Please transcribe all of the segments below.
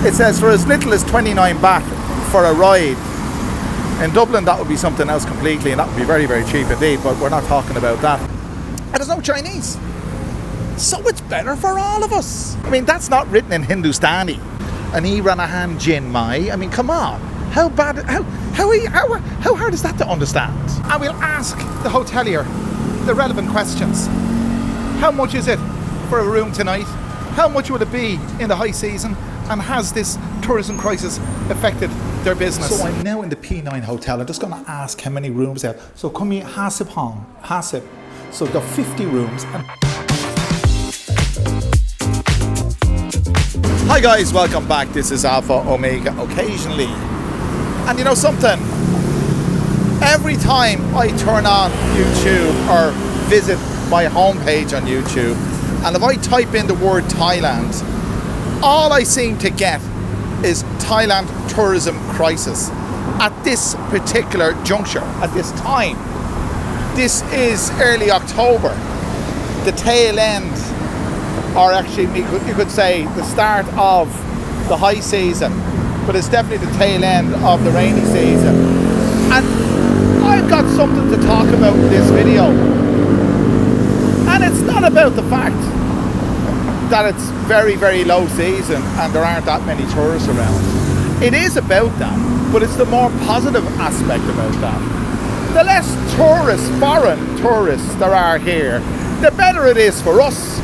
It says for as little as 29 baht for a ride. In Dublin that would be something else completely, and that would be very, very cheap indeed, but we're not talking about that. And there's no Chinese. So it's better for all of us. I mean, that's not written in Hindustani. Ani Ranahan Jin Mai. I mean, come on. How bad, how hard is that to understand? I will ask the hotelier the relevant questions. How much is it for a room tonight? How much would it be in the high season? And has this tourism crisis affected their business? So I'm now in the P9 hotel. I'm just going to ask how many rooms there. So come here, Hasib Hong, Hasib. So there are 50 rooms. Hi guys, welcome back. This is Alpha Omega Occasionally. And you know something? Every time I turn on YouTube or visit my homepage on YouTube, and if I type in the word Thailand, all I seem to get is Thailand Tourism crisis. At this particular juncture, at this time, this is early October, the tail end, or actually you could say the start of the high season, but it's definitely the tail end of the rainy season. And I've got something to talk about in this video, and it's not about the fact that it's very, very low season and there aren't that many tourists around. It is about that, but it's the more positive aspect about that. The less tourists, foreign tourists there are here, the better it is for us.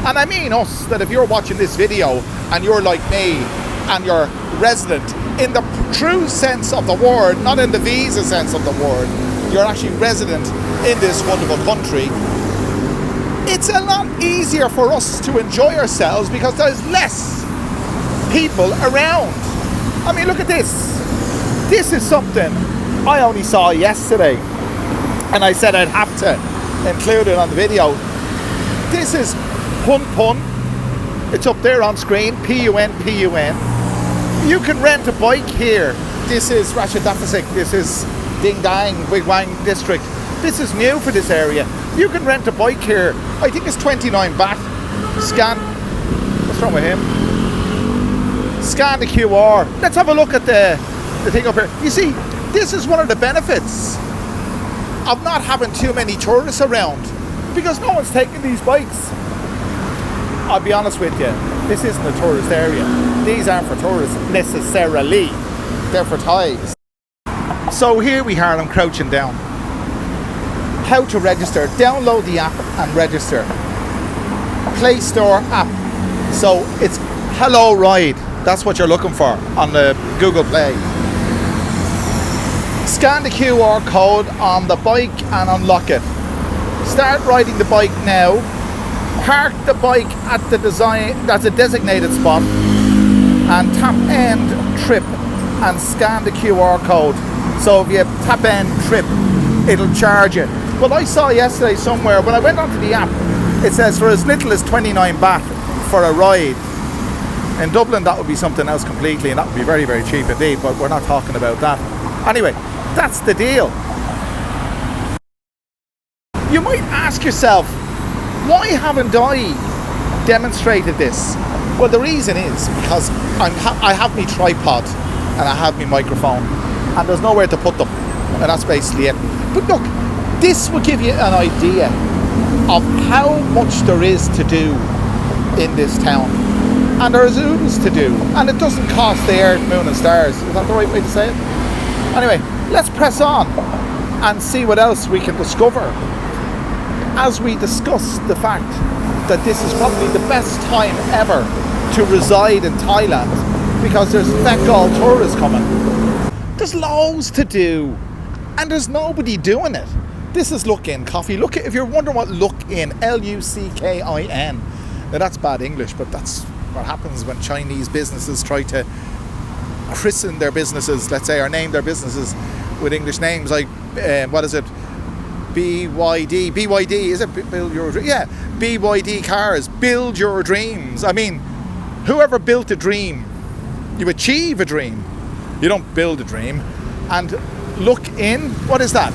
And I mean us, that if you're watching this video and you're like me and you're resident in the true sense of the word, not in the visa sense of the word, you're actually resident in this wonderful country, it's a lot easier for us to enjoy ourselves because there's less people around. I mean, look at this. This is something I only saw yesterday, and I said I'd have to include it on the video. This is Pun Pun. It's up there on screen, P-U-N, P-U-N. You can rent a bike here. This is Ratchadapasik. This is Ding Dang, Wig Wang district. This is new for this area. You can rent a bike here. I think it's 29 baht. Scan. What's wrong with him? Scan the QR. Let's have a look at the thing up here. You see, this is one of the benefits of not having too many tourists around, because no one's taking these bikes. I'll be honest with you, this isn't a tourist area. These aren't for tourists necessarily. They're for Thais. So here we are, I'm crouching down. How to register. Download the app and register. Play Store app. So it's Hello Ride. That's what you're looking for on the Google Play. Scan the QR code on the bike and unlock it. Start riding the bike now. Park the bike at the designated spot and tap end trip and scan the QR code. So if you tap end trip, it'll charge it. Well, I saw yesterday somewhere, when I went onto the app, it says for as little as 29 baht for a ride. In Dublin that would be something else completely, and that would be very, very cheap indeed, but we're not talking about that. Anyway, that's the deal. You might ask yourself, why haven't I demonstrated this? Well, the reason is because I have my tripod and I have my microphone and there's nowhere to put them, and that's basically it. But look, this will give you an idea of how much there is to do in this town, and there's oodles to do, and it doesn't cost the earth, moon and stars. Is that the right way to say it? Anyway, let's press on and see what else we can discover as we discuss the fact that this is probably the best time ever to reside in Thailand, because there's feck all tourists coming. There's loads to do and there's nobody doing it. This is Look In Coffee. Look, if you're wondering what Look In, L-U-C-K-I-N. Now that's bad English, but that's what happens when Chinese businesses try to christen their businesses, let's say, or name their businesses with English names, like what is it? BYD, is it Build Your Dreams? Yeah, BYD Cars, Build Your Dreams. I mean, whoever built a dream, you achieve a dream. You don't build a dream. And look in, what is that?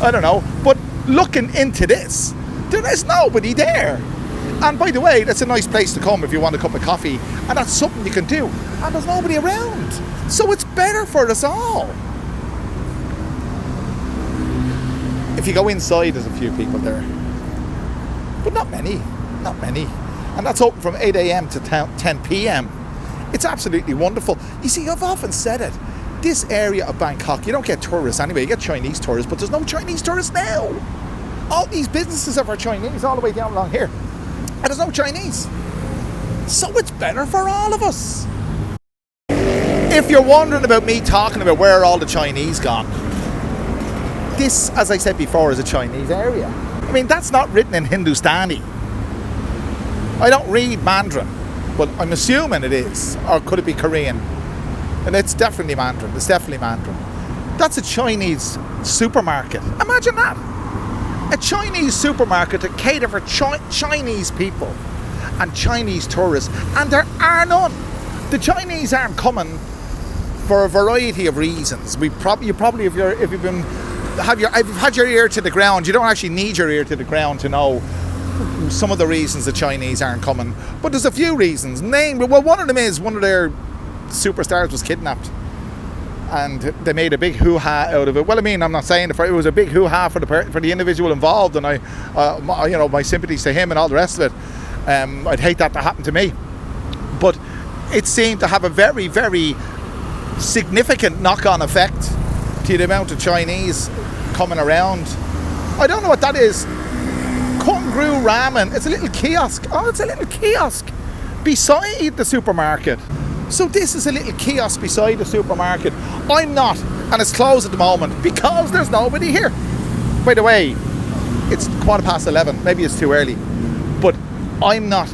I don't know, but looking into this, there is nobody there. And by the way, that's a nice place to come if you want a cup of coffee, and that's something you can do. And there's nobody around, so it's better for us all. If you go inside, there's a few people there, but not many. And that's open from 8 a.m. to 10 p.m. It's absolutely wonderful. You see, I've often said it. This area of Bangkok, you don't get tourists anyway. You get Chinese tourists, but there's no Chinese tourists now. All these businesses are Chinese all the way down along here. And there's no Chinese. So it's better for all of us. If you're wondering about me talking about where are all the Chinese gone, this, as I said before, is a Chinese area. I mean, that's not written in Hindustani. I don't read Mandarin, but I'm assuming it is. Or could it be Korean? And it's definitely Mandarin. It's definitely Mandarin. That's a Chinese supermarket. Imagine that. A Chinese supermarket to cater for Chinese people and Chinese tourists. And there are none. The Chinese aren't coming for a variety of reasons. You probably, if you've had your ear to the ground, you don't actually need your ear to the ground to know some of the reasons the Chinese aren't coming. But there's a few reasons. Well, one of them is one of their superstars was kidnapped, and they made a big hoo-ha out of it. Well, I mean, I'm not saying it was a big hoo-ha for the individual involved, and my sympathies to him and all the rest of it. I'd hate that to happen to me, but it seemed to have a very, very significant knock-on effect to the amount of Chinese coming around. I don't know what that is. Kungru Ramen. It's a little kiosk. Oh, it's a little kiosk beside the supermarket. So this is a little kiosk beside the supermarket. I'm not, and it's closed at the moment because there's nobody here. By the way, it's 11:15. Maybe it's too early, but I'm not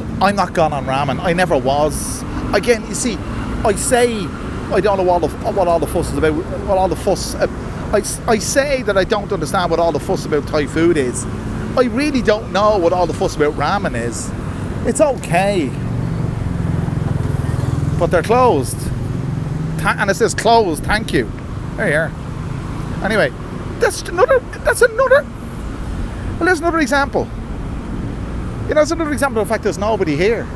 gone on ramen. I never was. Again, you see, I say I don't know what all the fuss is about. What all the fuss. I say that I don't understand what all the fuss about Thai food is. I really don't know what all the fuss about ramen is. It's okay, but they're closed, and it says closed. Thank you. There you are. Anyway, there's another example. You know, it's another example of the fact there's nobody here.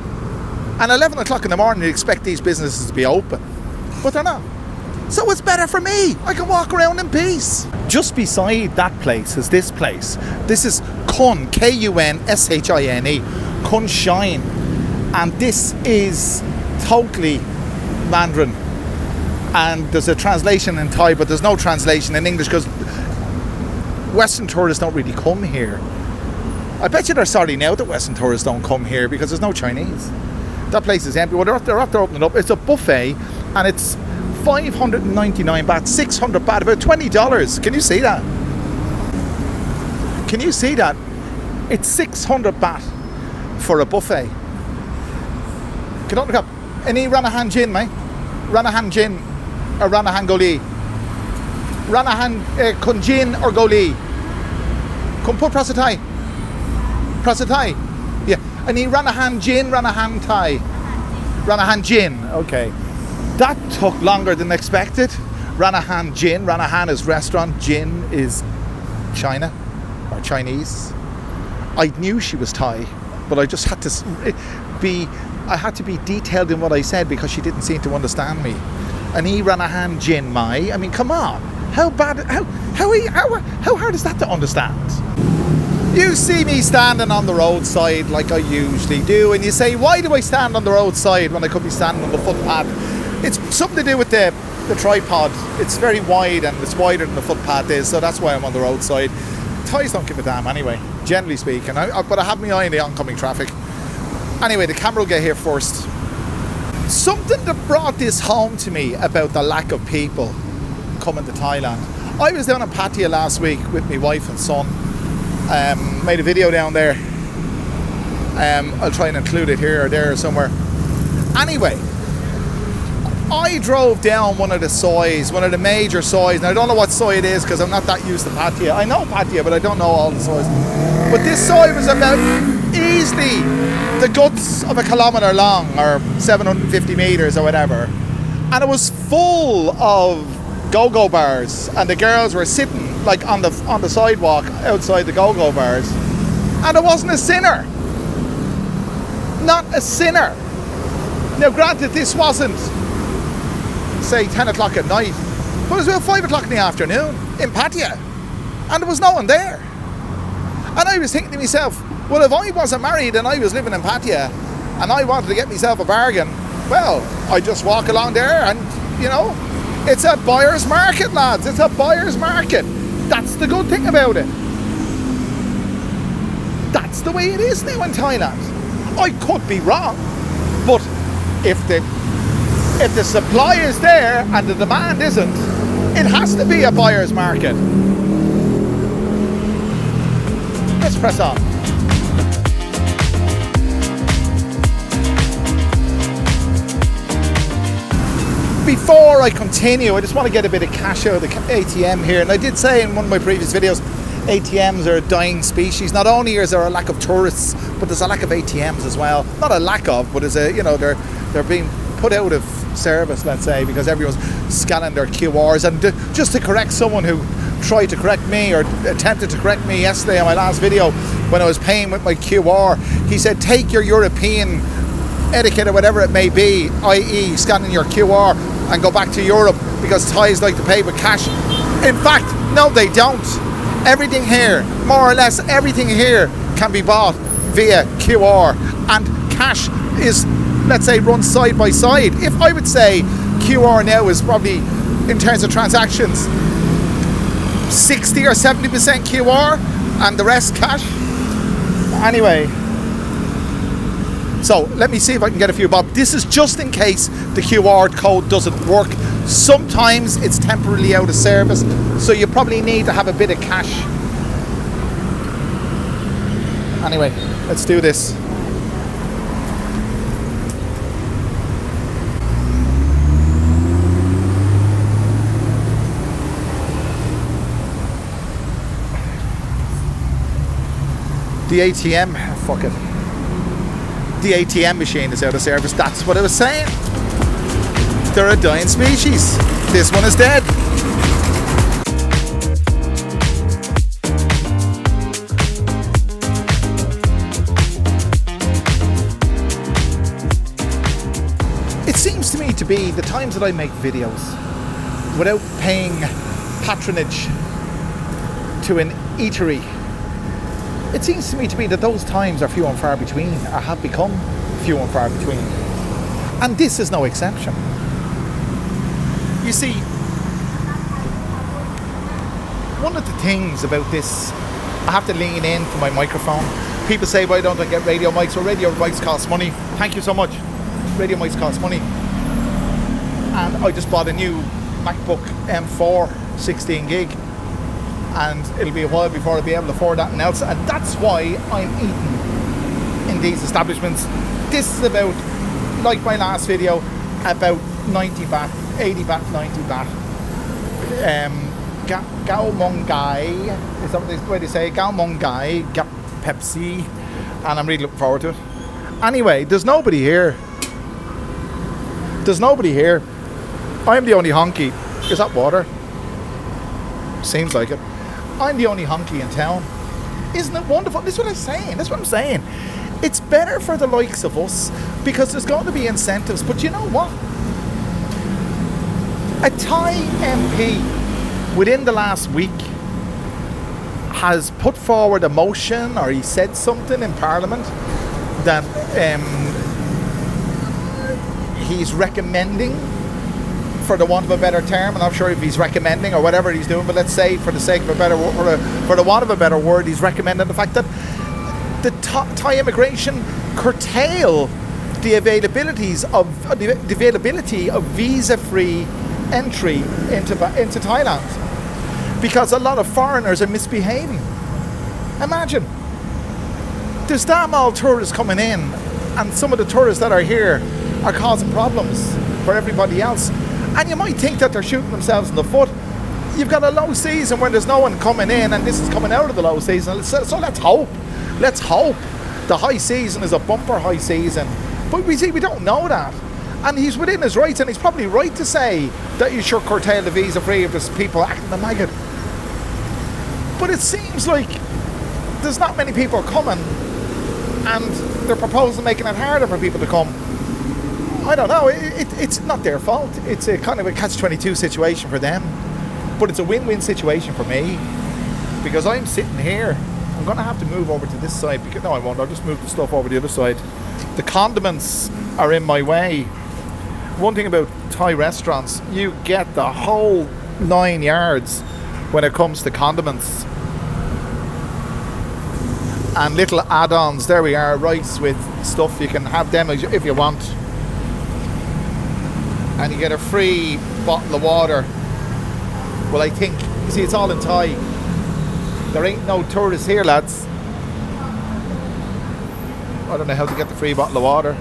And 11 o'clock in the morning, you expect these businesses to be open, but they're not. So it's better for me. I can walk around in peace. Just beside that place is this place. This is Kun, K-U-N-S-H-I-N-E, Kun Shine. And this is totally Mandarin. And there's a translation in Thai, but there's no translation in English because Western tourists don't really come here. I bet you they're sorry now that Western tourists don't come here because there's no Chinese. That place is empty. Well, they're after opening up. It's a buffet, and it's 599 baht, 600 baht, about $20. Can you see that? Can you see that? It's 600 baht for a buffet. Can you look up? Any Ranahan Jin, mate? Ranahan Jin or Ranahan Goli? Ranahan Kunjin or Goli? Kumput Prasatai? Prasatai? Yeah. Any Ranahan Jin, Ranahan Thai? Ranahan Jin, okay. That took longer than expected. Ranahan Jin. Ranahan is restaurant. Jin is China or Chinese. I knew she was Thai, but I just had to be detailed in what I said because she didn't seem to understand me. And he Ranahan Jin Mai. I mean, come on. How bad? How hard is that to understand? You see me standing on the roadside like I usually do, and you say, why do I stand on the roadside when I could be standing on the footpath? It's something to do with the tripod. It's very wide and it's wider than the footpath is, so that's why I'm on the roadside. Thais don't give a damn anyway, generally speaking. But I have my eye on the oncoming traffic. Anyway, the camera will get here first. Something that brought this home to me about the lack of people coming to Thailand. I was down in Pattaya last week with my wife and son. Made a video down there. I'll try and include it here or there or somewhere. Anyway, I drove down one of the major soys, and I don't know what soy it is because I'm not that used to Pattaya. I know Pattaya, but I don't know all the soys. But this soy was about easily the guts of a kilometre long, or 750 metres or whatever. And it was full of go-go bars, and the girls were sitting like on the sidewalk outside the go-go bars. And there wasn't a sinner. not a sinner. Now granted, this wasn't, say, 10 o'clock at night, but it was about 5 o'clock in the afternoon in Pattaya, and there was no one there. And I was thinking to myself, well, if I wasn't married and I was living in Pattaya and I wanted to get myself a bargain, well, I just walk along there and, you know, it's a buyer's market, lads. It's a buyer's market. That's the good thing about it. That's the way it is now in Thailand. I could be wrong, but if the supply is there and the demand isn't, it has to be a buyer's market. Let's press on. Before I continue, I just want to get a bit of cash out of the ATM here. And I did say in one of my previous videos, ATMs are a dying species. Not only is there a lack of tourists, but there's a lack of ATMs as well. Not a lack of, but they're being put out of service, let's say, because everyone's scanning their QRs. And just to correct someone who tried to correct me or attempted to correct me yesterday on my last video when I was paying with my QR, he said, take your European etiquette or whatever it may be, i.e. scanning your QR, and go back to Europe because Thais like to pay with cash. In fact, no, they don't. Everything here, more or less everything here, can be bought via QR, and cash is, let's say, run side by side. If I would say QR now is probably, in terms of transactions, 60 or 70% QR and the rest cash. Anyway, so let me see if I can get a few bob. This is just in case the QR code doesn't work. Sometimes it's temporarily out of service, so you probably need to have a bit of cash. Anyway, let's do this. The ATM, fuck it. The ATM machine is out of service. That's what I was saying. They're a dying species. This one is dead. It seems to me to be the times that I make videos without paying patronage to an eatery. It seems to me to be that those times are few and far between, or have become few and far between. And this is no exception. You see, one of the things about this, I have to lean in to my microphone. People say, why don't I get radio mics? Well, radio mics cost money. Thank you so much. Radio mics cost money. And I just bought a new MacBook M4 16 gig. And it'll be a while before I'll be able to afford that and else. And that's why I'm eating in these establishments. This is about, like my last video, about 90 baht, 80 baht, 90 baht. Gao Mong Gai, is that what they say? Gao Mong Gai, Gap Pepsi. And I'm really looking forward to it. Anyway, there's nobody here. There's nobody here. I'm the only honky. Is that water? Seems like it. I'm the only honky in town. Isn't it wonderful? This is what I'm saying. That's what I'm saying. It's better for the likes of us because there's going to be incentives. But you know what? A Thai MP within the last week has put forward a motion, or he said something in Parliament that he's recommending, for the want of a better term, I'm not sure if he's recommending or whatever he's doing, but let's say for the sake of a better word, for the want of a better word, he's recommending the fact that the Thai immigration curtail the availability of visa-free entry into Thailand because a lot of foreigners are misbehaving. Imagine, there's damn all tourists coming in, and some of the tourists that are here are causing problems for everybody else. And you might think that they're shooting themselves in the foot. You've got a low season where there's no one coming in, and this is coming out of the low season. So let's hope. Let's hope the high season is a bumper high season. But we don't know that. And he's within his rights, and he's probably right to say that you should curtail the visa free if there's people acting the maggot. But it seems like there's not many people coming, and they're proposing making it harder for people to come. I don't know, it's not their fault. It's a kind of a catch-22 situation for them, but it's a win-win situation for me, because I'm sitting here. I'm going to have to move over to this side, because no, I won't. I'll just move the stuff over the other side. The condiments are in my way. One thing about Thai restaurants, you get the whole 9 yards when it comes to condiments. And little add-ons. There we are, rice with stuff. You can have them if you want. And you get a free bottle of water. Well, I think, you see, it's all in Thai. There ain't no tourists here, lads. I don't know how to get the free bottle of water,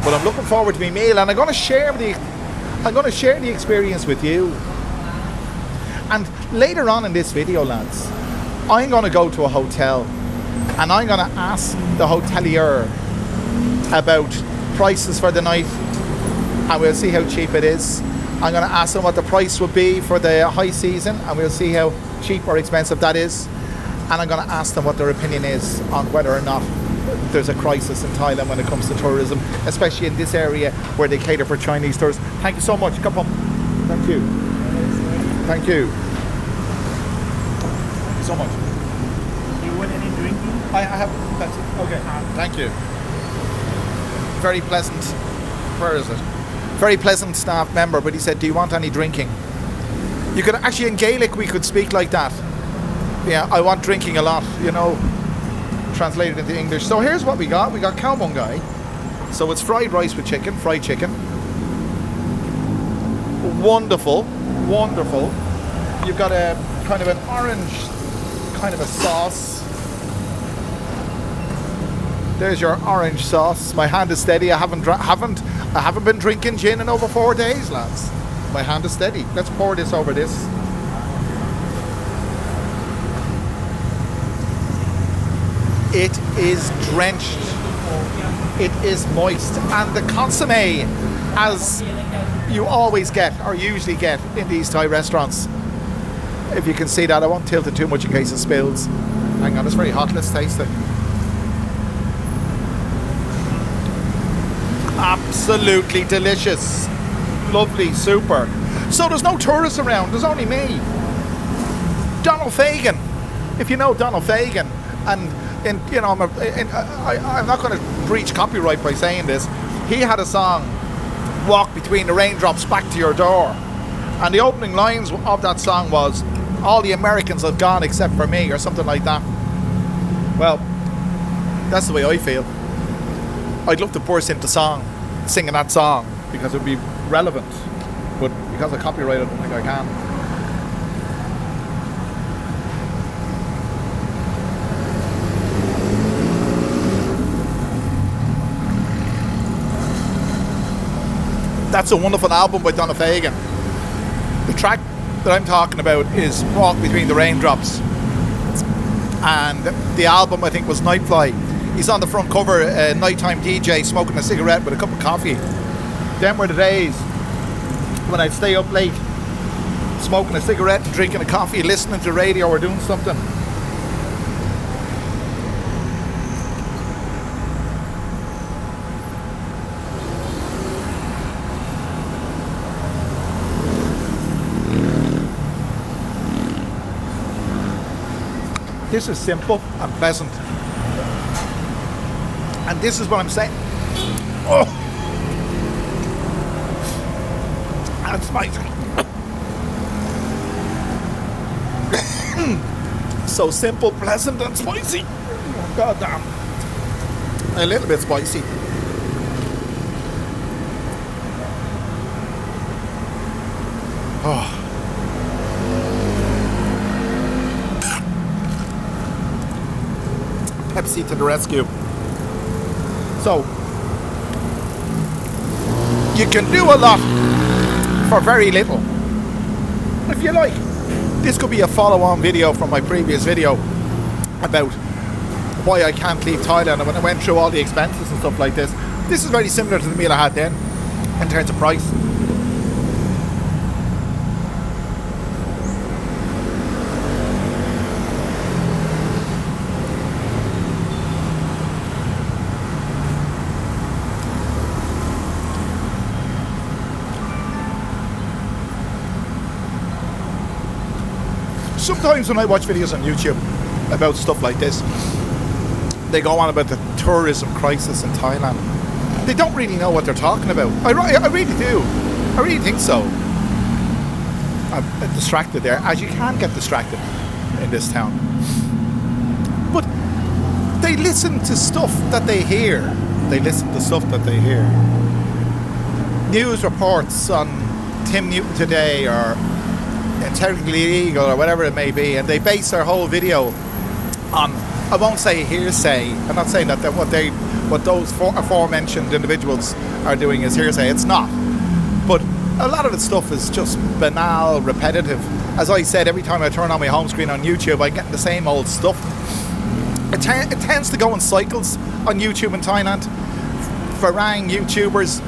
but I'm looking forward to my meal, and I'm going to share the experience with you. And later on in this video, lads, I'm going to go to a hotel, and I'm going to ask the hotelier about prices for the night, and we'll see how cheap it is. I'm going to ask them what the price would be for the high season, and we'll see how cheap or expensive that is. And I'm going to ask them what their opinion is on whether or not there's a crisis in Thailand when it comes to tourism, especially in this area where they cater for Chinese tourists. Thank you so much. Come on. Thank you. Thank you. Thank you so much. Do you want any drinking? I have. That's it. Okay. Thank you. Very pleasant. Where is it? Very pleasant staff member, but he said, do you want any drinking? You could actually, in Gaelic, we could speak like that. Yeah, I want drinking a lot, you know, translated into English. So here's what we got. We got khao mon gai. So it's fried rice with chicken, fried chicken. Wonderful, wonderful. You've got a kind of an orange kind of a sauce. There's your orange sauce. My hand is steady. I haven't been drinking gin in over 4 days, lads. My hand is steady. Let's pour this over this. It is drenched. It is moist. And the consommé, as you always get, or usually get in these Thai restaurants. If you can see that, I won't tilt it too much in case it spills. Hang on, it's very hot. Let's taste it. Absolutely delicious. Lovely, super. So there's no tourists around, there's only me. Donald Fagan, if you know Donald Fagan, and you know, I'm not going to breach copyright by saying this. He had a song, "Walk Between the Raindrops Back to Your Door," and the opening lines of that song was, "All the Americans have gone except for me," or something like that. Well, that's the way I feel. I'd love to burst into song, singing that song, because it would be relevant, but because of copyright, I don't think I can. That's a wonderful album by Donald Fagan. The track that I'm talking about is "Walk Between the Raindrops," and the album, I think, was Nightfly. He's on the front cover, a nighttime DJ smoking a cigarette with a cup of coffee. Them were the days when I'd stay up late, smoking a cigarette, drinking a coffee, listening to radio or doing something. This is simple and pleasant. And this is what I'm saying. Oh! And spicy. So simple, pleasant, and spicy. God damn. A little bit spicy. Oh. Pepsi to the rescue. So, you can do a lot for very little, if you like. This could be a follow-on video from my previous video about why I can't leave Thailand, and when I went through all the expenses and stuff like this. This is very similar to the meal I had then, in terms of price. sometimes when I watch videos on YouTube about stuff like this, they go on about the tourism crisis in Thailand. They don't really know what they're talking about. I really do. I really think so. I'm distracted there, as you can get distracted in this town. But they listen to stuff that they hear. They listen to stuff that they hear. News reports on Tim Newton Today or Integrity Eagle or whatever it may be, and they base their whole video on, I won't say hearsay. I'm not saying that what those aforementioned individuals are doing is hearsay. It's not. But a lot of the stuff is just banal, repetitive. As I said, every time I turn on my home screen on YouTube, I get the same old stuff. It tends to go in cycles on YouTube in Thailand. Farang YouTubers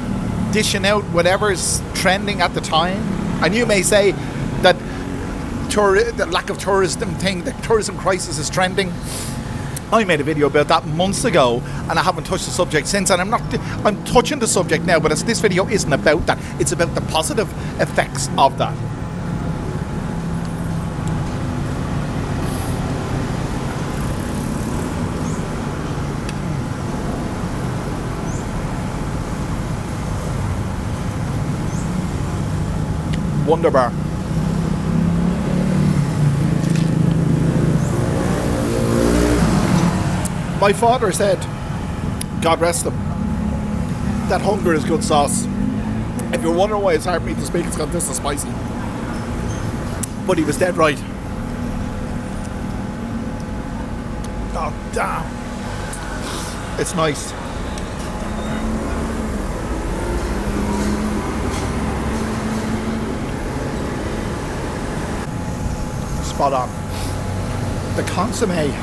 dishing out whatever's trending at the time. And you may say that the lack of tourism thing, the tourism crisis is trending. I made a video about that months ago, and I haven't touched the subject since. And I'm touching the subject now, but this video isn't about that. It's about the positive effects of that. Wonderbar. My father said, God rest him, that hunger is good sauce. If you're wondering why it's hard for me to speak, it's because this is spicy. But he was dead right. Oh, damn. It's nice. Spot on. The consomme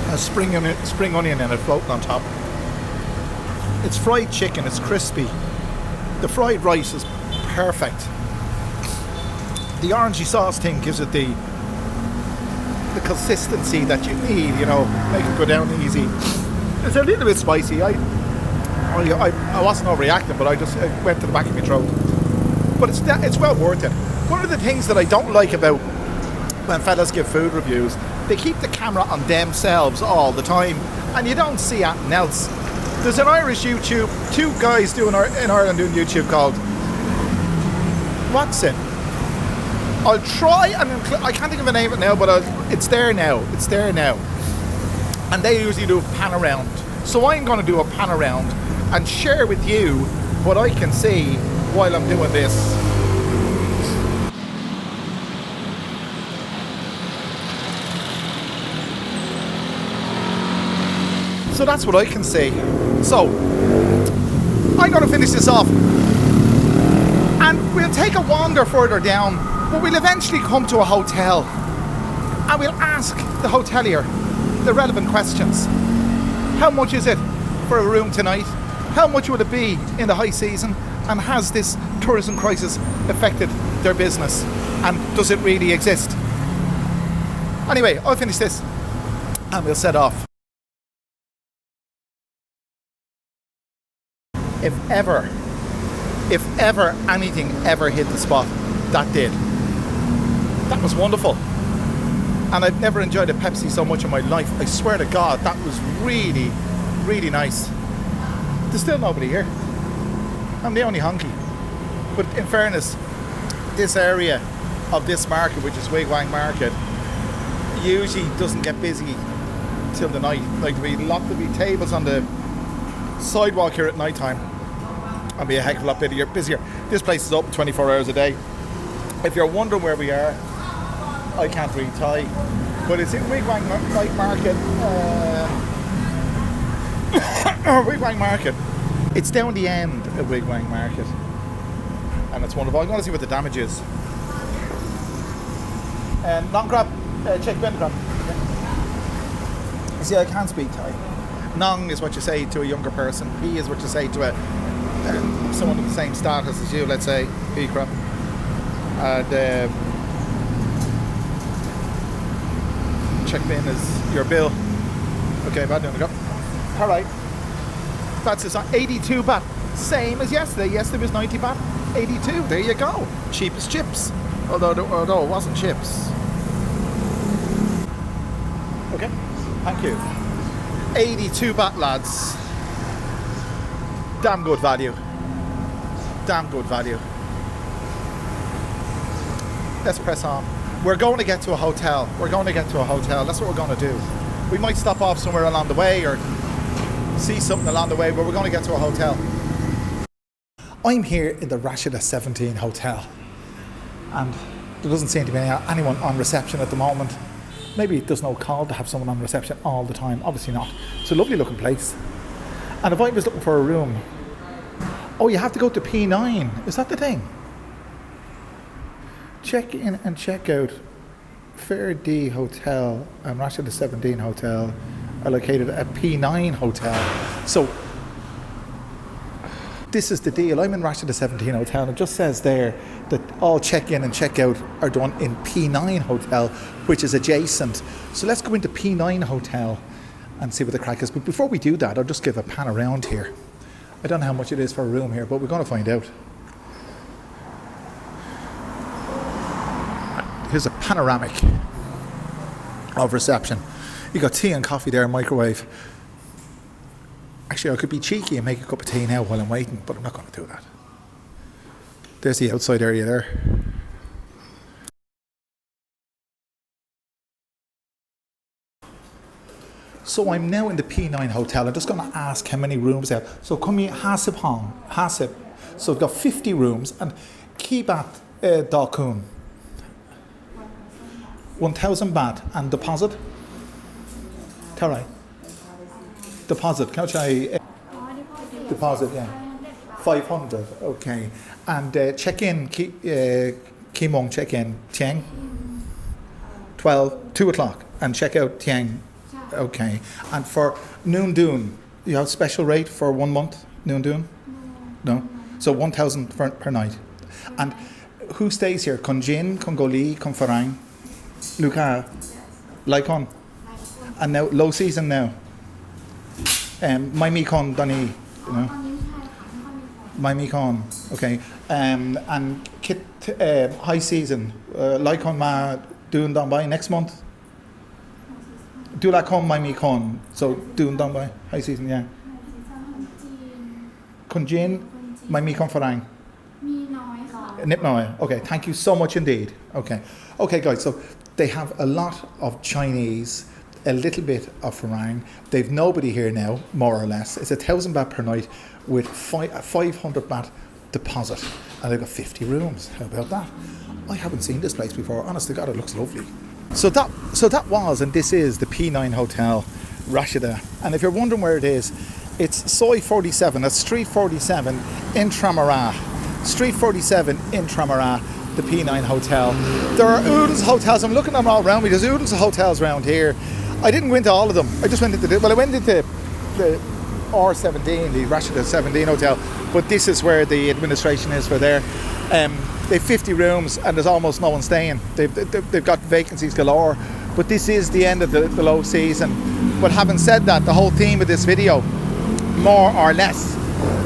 has spring onion in it floating on top. It's fried chicken, it's crispy. The fried rice is perfect. The orangey sauce thing gives it the consistency that you need, you know, make it go down easy. It's a little bit spicy. I wasn't overreacting, but it went to the back of my throat. But it's well worth it. One of the things that I don't like about when fellas give food reviews, they keep the camera on themselves all the time, and you don't see anything else. There's an Irish YouTube, two guys in Ireland doing YouTube called what's it? I'll try and I can't think of a name of it now, but it's there now. It's there now. And they usually do a pan around. So I'm going to do a pan around and share with you what I can see while I'm doing this. So that's what I can see. So I'm going to finish this off, and we'll take a wander further down, but we'll eventually come to a hotel, and we'll ask the hotelier the relevant questions. How much is it for a room tonight? How much will it be in the high season? And has this tourism crisis affected their business? And does it really exist? Anyway, I'll finish this and we'll set off. If ever anything ever hit the spot, that did. That was wonderful. And I've never enjoyed a Pepsi so much in my life. I swear to God, that was really, really nice. There's still nobody here. I'm the only honky. But in fairness, this area of this market, which is Wigwang Market, usually doesn't get busy till the night. Like, there'll be tables on the sidewalk here at night time. I'll be a heck of a lot busier. This place is open 24 hours a day. If you're wondering where we are, I can't read Thai, but it's in Wigwang Night Market. Wigwang Market. It's down the end of Wigwang Market, and it's wonderful. I'm going to see what the damage is. Non crab, check bend crab. Yeah. You see, I can't speak Thai. Nong is what you say to a younger person. He is what you say to someone of the same status as you. Let's say B crab. And check bin is your bill. Okay, bad doing go. All right. That's just 82 baht. Same as yesterday. Yesterday was 90 baht. 82. There you go. Cheap as chips. Although it wasn't chips. Thank you. 82 baht, lads. Damn good value. Damn good value. Let's press on. We're going to get to a hotel. We're going to get to a hotel. That's what we're going to do. We might stop off somewhere along the way or see something along the way, but we're going to get to a hotel. I'm here in the Rashida 17 hotel, and there doesn't seem to be anyone on reception at the moment. Maybe there's no call to have someone on reception all the time. Obviously not. It's a lovely looking place. And if I was looking for a room, oh, you have to go to P9. Is that the thing? Check in and check out. Fair D Hotel and Rashida 17 Hotel are located at P9 Hotel. So this is the deal. I'm in Rashida 17 Hotel, and it just says there that all check-in and check-out are done in P9 Hotel, which is adjacent. So let's go into P9 Hotel and see what the crack is. But before we do that, I'll just give a pan around here. I don't know how much it is for a room here, but we're going to find out. Here's a panoramic of reception. You got tea and coffee there, microwave. Actually, I could be cheeky and make a cup of tea now while I'm waiting, but I'm not going to do that. There's the outside area there. So I'm now in the P9 Hotel. I'm just going to ask how many rooms there. So come here, Hasip. So we've got 50 rooms, and Kibat Dalkun. 1,000 baht and deposit. Tarai. Deposit. Can I deposit? Yeah. 500. Okay. And check-in. Kimong check-in. Tiang. 2 o'clock. And check-out Tiang. Okay. And for Noon Dun, you have special rate for 1 month? Noon Dun? No. So 1,000 per night. And who stays here? Konjin, Kongoli, Konfarang, Luka, Laikon. And now low season now. Mai Kon Dani, you know. Mai Kon, okay. And kit high season. Laikon Ma Dun Dambai next month. Do la Kon Mai Kon. So Dun Dambai high season, yeah. Konjin, Mai Kon Farang. Nip Noi. Okay, thank you so much indeed. Okay. Okay guys, so they have a lot of Chinese, a little bit of Farang. They've nobody here now, more or less. It's 1,000 baht per night with 500 baht deposit. And they've got 50 rooms. How about that? I haven't seen this place before. Honest to God, it looks lovely. So that was, and this is the P9 Hotel, Rashida. And if you're wondering where it is, it's Soy 47, that's Street 47 in Tramara. Street 47 in Tramara, the P9 Hotel. There are oodles of hotels. I'm looking at them all around me. There's oodles of hotels around here. I didn't go into all of them. I just went into I went into the R17, the Rashida 17 Hotel, but this is where the administration is for there. They've 50 rooms and there's almost no one staying. They've got vacancies galore, but this is the end of the low season. But having said that, the whole theme of this video, more or less,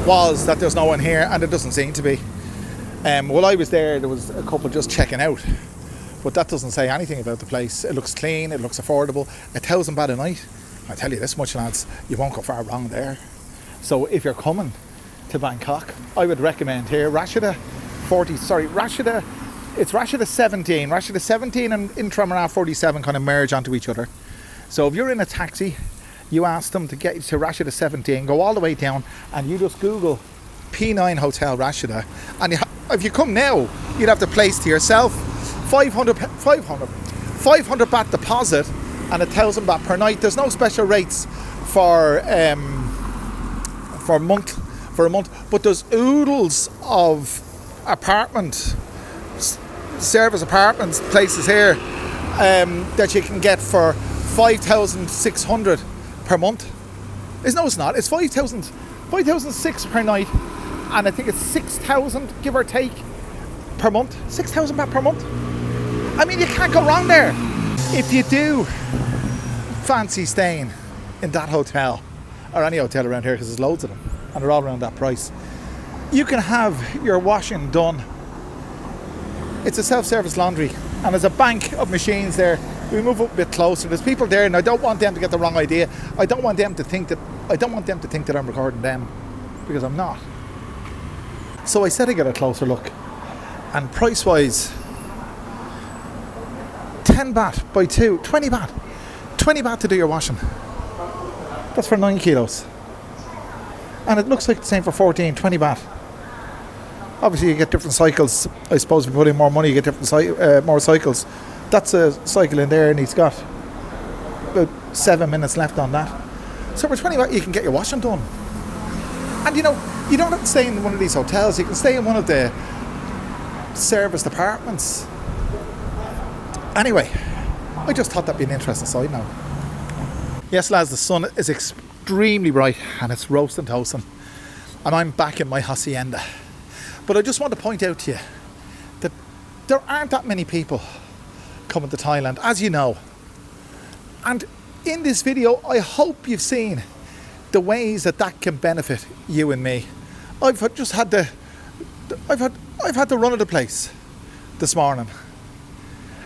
was that there's no one here, and it doesn't seem to be. While I was there was a couple just checking out, but that doesn't say anything about the place. It looks clean, it looks affordable. 1,000 baht a night. I tell you this much, lads, you won't go far wrong there. So if you're coming to Bangkok, I would recommend here Rashida 17. Rashida 17 and Intramara 47 kind of merge onto each other. So if you're in a taxi, you ask them to get you to Rashida 17, go all the way down, and you just Google P9 Hotel Rashida, and if you come now, you'd have the place to yourself. 500 baht deposit and 1,000 baht per night. There's no special rates for a month, but there's oodles of service apartments places here that you can get for 5,600 per month. No, it's not. It's 5,600 per night, and I think it's 6,000 give or take per month. 6,000 baht per month. I mean, you can't go wrong there. If you do fancy staying in that hotel or any hotel around here, because there's loads of them and they're all around that price, you can have your washing done. It's a self-service laundry and there's a bank of machines there we move up a bit closer. There's people there, and I don't want them to get the wrong idea. I don't want them to think that I'm recording them, because I'm not. So I said I'd get a closer look, and price-wise, 10 baht by 2, 20 baht. 20 baht to do your washing. That's for 9 kilos. And it looks like the same for 14, 20 baht. Obviously you get different cycles. I suppose if you put in more money you get different more cycles. That's a cycle in there, and he's got about 7 minutes left on that. So for 20 baht you can get your washing done. And you know, you don't have to stay in one of these hotels. You can stay in one of the serviced apartments. Anyway, I just thought that'd be an interesting side note. Yes, lads, the sun is extremely bright and it's roasting toasting, and I'm back in my hacienda. But I just want to point out to you that there aren't that many people coming to Thailand, as you know. And in this video, I hope you've seen the ways that can benefit you and me. I've had the run of the place this morning,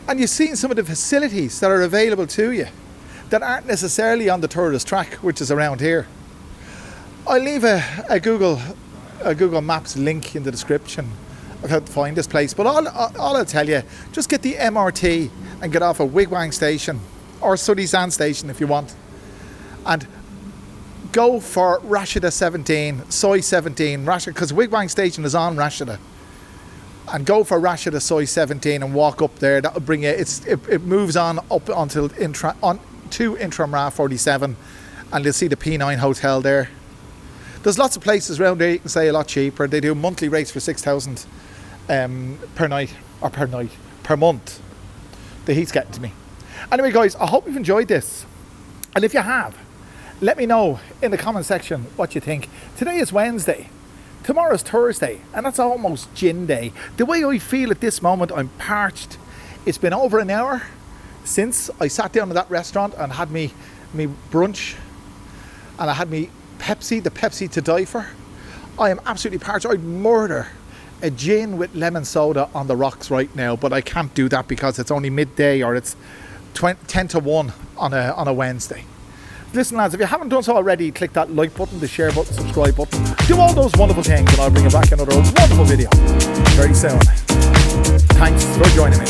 and you've seen some of the facilities that are available to you that aren't necessarily on the tourist track, which is around here. I'll leave a Google Maps link in the description of how to find this place. But all I'll tell you, just get the MRT and get off at Wigwang Station or Sudisan Station if you want, and go for Rashida 17, Soy 17, because Wigwang Station is on Rashida. And go for Rashida Soy 17 and walk up there. That'll bring you. It moves on up until to Intram Ra 47, and you'll see the P9 hotel there. There's lots of places around there you can stay a lot cheaper. They do monthly rates for 6,000 per month. The heat's getting to me. Anyway, guys, I hope you've enjoyed this, and if you have, let me know in the comment section what you think. Today is Wednesday. Tomorrow's Thursday, and that's almost gin day. The way I feel at this moment, I'm parched. It's been over an hour since I sat down at that restaurant and had me brunch, and I had me Pepsi, the Pepsi to die for. I am absolutely parched. I'd murder a gin with lemon soda on the rocks right now, but I can't do that because it's only midday, or it's 10 to 1 on a Wednesday. Listen, lads, if you haven't done so already, click that like button, the share button, subscribe button. Do all those wonderful things, and I'll bring you back another wonderful video very soon. Thanks for joining me.